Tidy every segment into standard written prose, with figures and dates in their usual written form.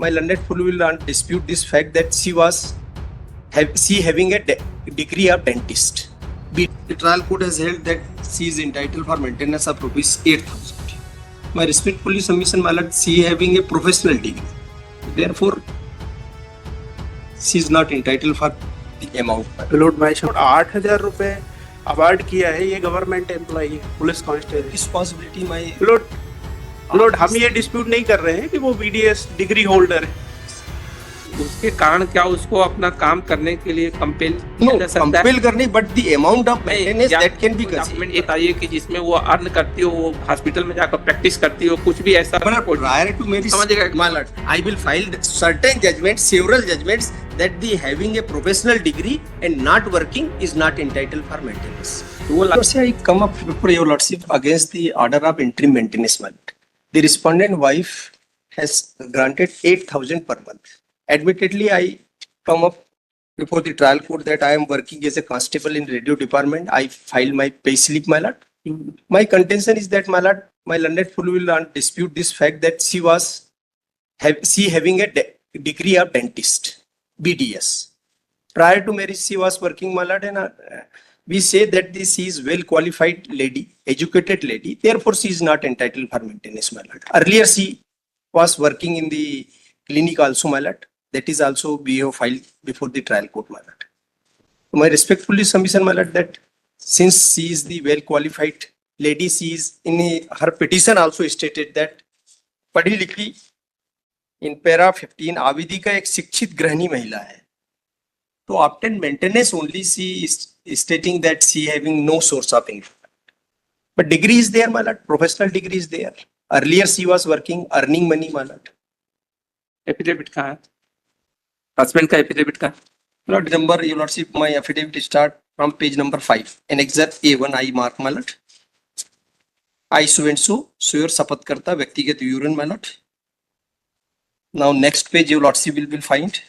My learned full will not dispute this fact that she having a degree of dentist. The trial court has held that she is entitled for maintenance of rupees 8,000. My respectfully submission, my lord, she having a professional degree. Therefore, she is not entitled for the amount. Lord भाई 8,000 रुपए award किया है, ये government employee police constable. Responsibility, my Lord हम ये dispute नहीं कर रहे हैं कि वो बीडीएस डिग्री होल्डर है। उसके कारण क्या उसको अपना काम करने के लिए कंपेल no compel करने, but the amount of maintenance that can be considered. ये बताइए कि जिसमें वो अर्न करती हो, वो हॉस्पिटल में जाकर प्रैक्टिस करती हो, कुछ भी ऐसा Prior to marriage, my lord, I will file certain judgments, several judgments that the having a professional degree and not working is not entitled for maintenance. So I come up before your lordship against the order of interim maintenance. My lord, the respondent wife has granted 8,000 per month. Admittedly, I come up before the trial court that I am working as a constable in radio department. I filed my pay slip, my lord. My contention is that, my lord, my learned full will not dispute this fact that she having a degree of dentist, BDS. Prior to marriage, she was working, my lord, and we say that she is well qualified lady, educated lady. Therefore, she is not entitled for maintenance, my lord. Earlier, she was working in the clinic also, my lord. That is also we have filed before the trial court, my lord. My respectfully submission, my lord, that since she is the well qualified lady, she is in her petition also stated that पढ़ी लिखी in para 15 आविदी का एक शिक्षित गृहिणी महिला है, तो obtain maintenance only she is stating that she having no source of income, but degree is there, my lord, professional degree is there. Earlier she was working, earning money, my lord. Affidavit का है, husband का affidavit का। Lord, remember, your lordship, my affidavit start from page number 5. In excerpt A1, I mark, my lord. I so and so, swear शपथ करता व्यक्तिगत विवरण, my lord. Now next page, your lordship will find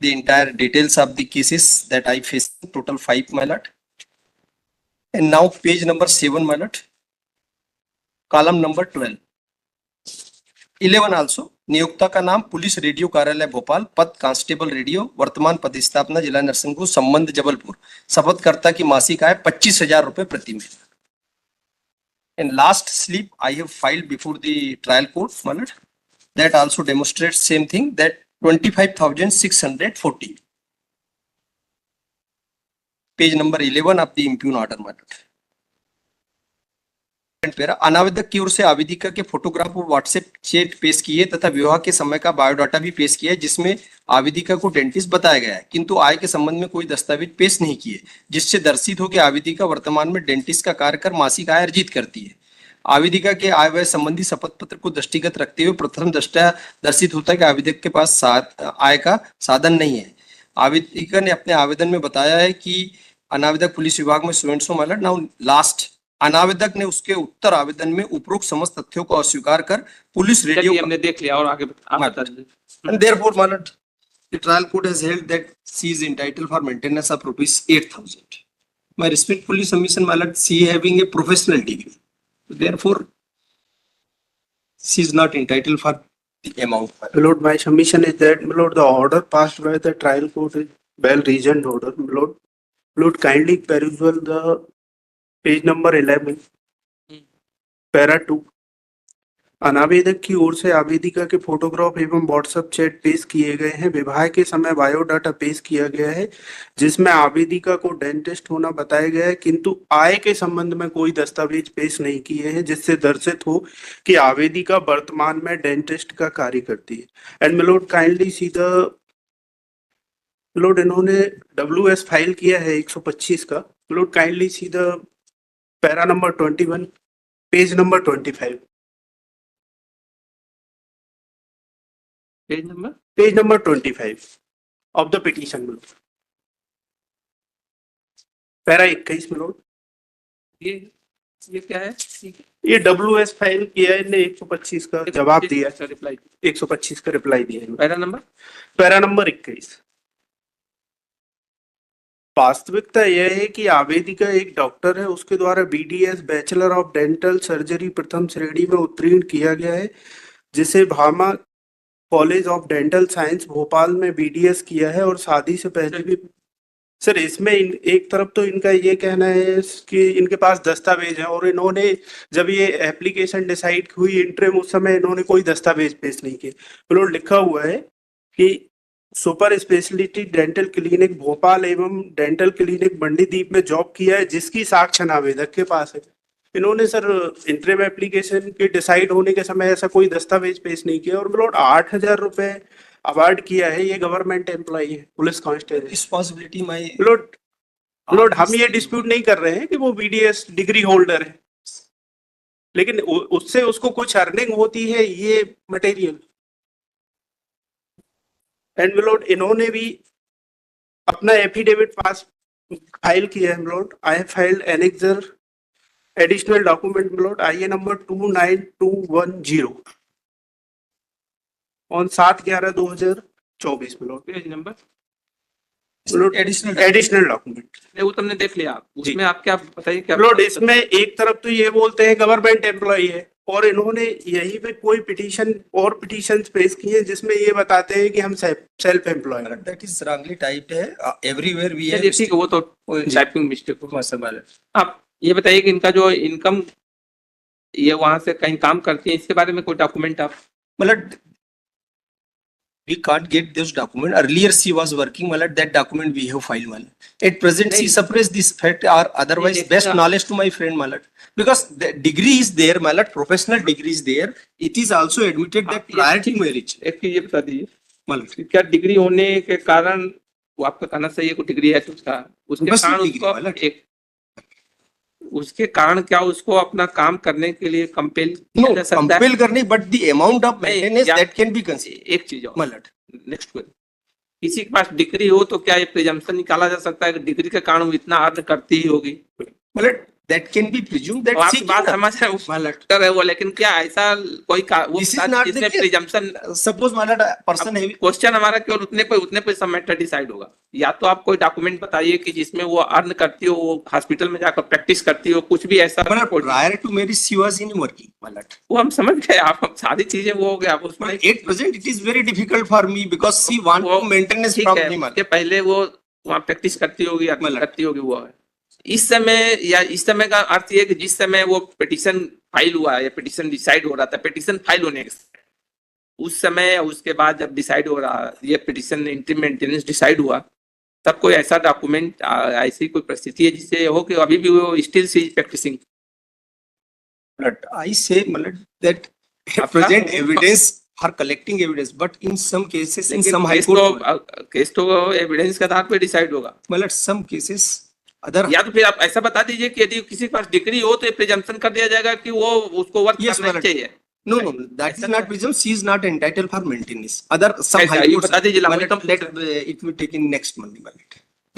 the entire details of the cases that I faced, total 5, my lord. And now page number 7, my lord. Column number 12. 11 also. नियोक्ता का नाम police radio कार्यालय भोपाल, पद constable radio, वर्तमान पदस्थापना जिला नरसिंहपुर, संबंध जबलपुर, शपथकर्ता की मासिक आय 25,000 रुपए प्रति महीना. And last slip I have filed before the trial court, my lord. That also demonstrates same thing, that 25,640. Page number 11 of the impugn order, my lord. अनावेदक की ओर से आवेदिका के फोटोग्राफ और व्हाट्सएप चैट पेश किए तथा विवाह के समय का बायोडाटा भी पेश किया, जिसमें आवेदिका को डेंटिस्ट बताया गया है, किंतु आय के संबंध में कोई दस्तावेज पेश नहीं किए, जिससे दर्शित हो कि आवेदिका वर्तमान में डेंटिस्ट का कार्य कर मासिक आय अर्जित करती है. आवेदिका के आय व्यय संबंधी शपथ पत्र को दृष्टिगत रखते हुए प्रथम दृष्टया दर्शित होता है कि आवेदक के पास आय का साधन नहीं है. आवेदिका ने अपने आवेदन में बताया है कि अनावेदक पुलिस विभाग में सो मालट. नाउ लास्ट, अनावेदक ने उसके उत्तर आवेदन में उपरोक्त समस्त तथ्यों को अस्वीकार कर पुलिस रेडियो हमने देख लिया और आगे and therefore, my lord, the trial court has held that she is entitled for maintenance of rupees 8,000. My respectfully submission, my lord, she having a professional degree, therefore she is not entitled for the amount. Lord, my submission is that, Lord, the order passed by the trial court is well reasoned order. Lord, kindly peruse the page number 11 para 2. अनावेदक की ओर से आवेदिका के photograph एवं WhatsApp chat पेश किए गए हैं. विवाह के समय बायोडाटा पेश किया गया है, जिसमें आवेदिका को डेंटिस्ट होना बताया गया है, किंतु आय के संबंध में कोई दस्तावेज पेश नहीं किए हैं, जिससे दर्शित हो कि आवेदिका वर्तमान में डेंटिस्ट का कार्य करती है. And milord kindly see the milord, इन्होंने WS फाइल किया है 125 का. Milord kindly see the para number 21, page number 25. Page number 25 of the petition. Para 21 में लोड. ये क्या है? ये WS फाइल किया है ने 125 का जवाब दिया, 125 का रिप्लाई दिया है. Para number 21. वास्तविकता यह है कि आवेदिका एक डॉक्टर है, उसके द्वारा BDS bachelor of dental surgery प्रथम श्रेणी में उत्तीर्ण किया गया है, जिसे Bhama college of dental science Bhopal में BDS किया है और शादी से पहले भी। सर इसमें एक तरफ तो इनका ये कहना है कि इनके पास दस्तावेज है और इन्होंने जब ये एप्लीकेशन डिसाइड हुई इंटरव्यू उस समय इन्होंने कोई दस्तावेज पेश नहीं किए। बिल्कुल लिखा हुआ है कि super speciality dental clinic Bhopal एवं डेंटल क्लिनिक मंडीदीप में जॉब किया है जिसकी साक्ष्य आवेदक के पास है। इन्होंने सर इंटरव्यू एप्लीकेशन के डिसाइड होने के समय ऐसा कोई दस्तावेज पेश नहीं किया और बिल्कुल 8,000 रुपए अवार्ड किया है। ये गवर्नमेंट एम्प्लॉई है, police constable. This possibility my load हम ये डिस्प्यूट नहीं कर रहे हैं कि वो BDS डिग्री होल्डर है, लेकिन उससे उसको कुछ अर्निंग होती है ये मटेरियल। एंड मिलोड इन्होंने भी अपना एफिडेविट पास फाइल किया है milord. I have filed annexure additional document milord IN number 29210 on 7/11/2024 milord. Page number additional document वो तुमने देख लिया, उसमें आप क्या बताइए क्या मिलोड। इसमें एक तरफ तो ये बोलते हैं गवर्नमेंट एम्प्लॉई है और इन्होंने यहीं पे कोई पिटीशन और पिटीशन पेश किए हैं जिसमें ये बताते हैं कि हम self employ. that is wrongly typed है। everywhere we चलिए have ठीक है, वो तो टाइपिंग मिस्टेक हो। possible। आप ये बताइए कि इनका जो इनकम ये वहां से कहीं काम करती है इसके बारे में कोई डॉक्यूमेंट आप मतलब we can't get this document। earlier she was working मतलब that document we have filed मतलब at present she suppressed this fact or otherwise नहीं, best देखना। knowledge to my friend मतलब because the degree is there मतलब professional degree is there। it is also admitted that आप prior to marriage एक चीज ये बता दीजिए मतलब कि क्या डिग्री होने के कारण वो आपका कहना सही है, कोई डिग्री है तो उसके बस कारण degree उसको वाला। एक उसके कारण क्या उसको अपना काम करने के लिए कंपेल किया no जा सकता है? compel करने but the amount of नहीं, maintenance या- that can be considered एक चीज और मतलब नेक्स्ट क्वेश्चन, किसी के पास डिग्री हो तो क्या ये प्रिजम्पशन निकाला जा सकता है कि डिग्री के कारण वो इतना अर्न करती ही होगी? मतलब that can be presumed that और she आपकी बात can- समझ है उस मतलब कर रहे हो, लेकिन क्या ऐसा कोई वो This is बता not दीजिए the जिसमें case। प्रिजम्पशन suppose मतलब person है क्वेश्चन हमारा केवल उतने पे सब मैटर डिसाइड होगा। या तो आप कोई डॉक्यूमेंट बताइए कि जिसमें वो अर्न करती हो, वो हॉस्पिटल में जाकर प्रैक्टिस करती हो, कुछ भी ऐसा मतलब prior to marriage she was in working मतलब वो हम समझ गए। आप सारी चीजें वो हो गया, आप उसमें But at present, it is very difficult for me because she want वो to maintenance ठीक from है, him. उसके पहले वो वहाँ प्रैक्टिस करती होगी या मतलब। करती होगी वो है। इस समय या इस समय का अर्थ ये है कि जिस समय वो पिटीशन फाइल हुआ या पिटीशन डिसाइड हो रहा था, पिटीशन फाइल होने के उस समय या उसके बाद जब डिसाइड हो रहा ये पिटीशन इंटरिम मेंटेनेंस डिसाइड हुआ, तब कोई ऐसा डॉक्यूमेंट ऐसी कोई परिस्थिति है जिससे हो कि अभी भी वो still see practising? But I say मतलब that present evidence for collecting evidence, but in some cases, in some high court, case तो एविडेंस के आधार पे डिसाइड होगा। मतलब some cases other या तो फिर आप ऐसा बता दीजिए कि यदि किसी के पास डिग्री हो तो ये प्रिजम्पशन कर दिया जाएगा कि वो उसको वर्क Yes, करना ही Maharaj। चाहिए। no that is not presumed she is not entitled for maintenance other some ऐसा, high ये courts बता दीजिए, मतलब that it will take in next month मतलब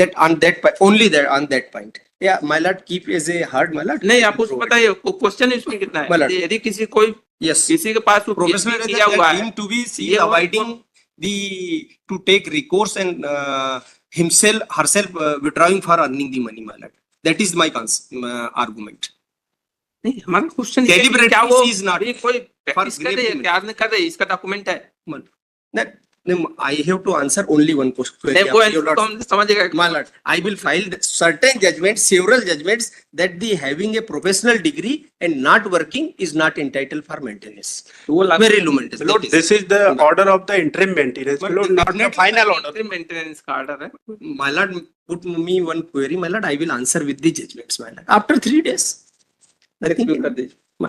that on that only there on that point yeah my lord keep as a hard my lord नहीं, आप उसको बताइए क्वेश्चन इसमें कितना है? मतलब। यदि किसी कोई yes किसी के पास वो professional PhD किया हुआ है deemed to be she ये is वो- avoiding the to take recourse and herself withdrawing for earning the money my lord that is my argument नहीं, हमारा क्वेश्चन Deliberately क्या वो she is not अभी कोई प्रैक्टिस कर रही है, grave क्या अर्न कर रही है, इसका डॉक्यूमेंट है? that I have to answer only one question नहीं, वो Your answer तो हम समझेगा। My lord, I will file certain judgments, several judgments that the having a professional degree and not working is not entitled for maintenance. वो Very low maintenance. Lord, that is. this is the order of the interim maintenance, But Lord, not the definitely final order. Maintenance का order है। My lord, put me one query, my lord, I will answer with the judgments, my lord. After 3 days. Nothing Execute कर दीजिए।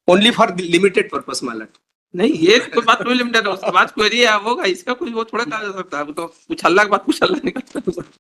only for the limited purpose, my lord. नहीं, ये कोई बात कोई limited है, उसके बाद क्वेरी है होगा, इसका कुछ वो थोड़ा कहा जा सकता है। वो तो कुछ हल्ला के बाद कुछ हल्ला निकलता है।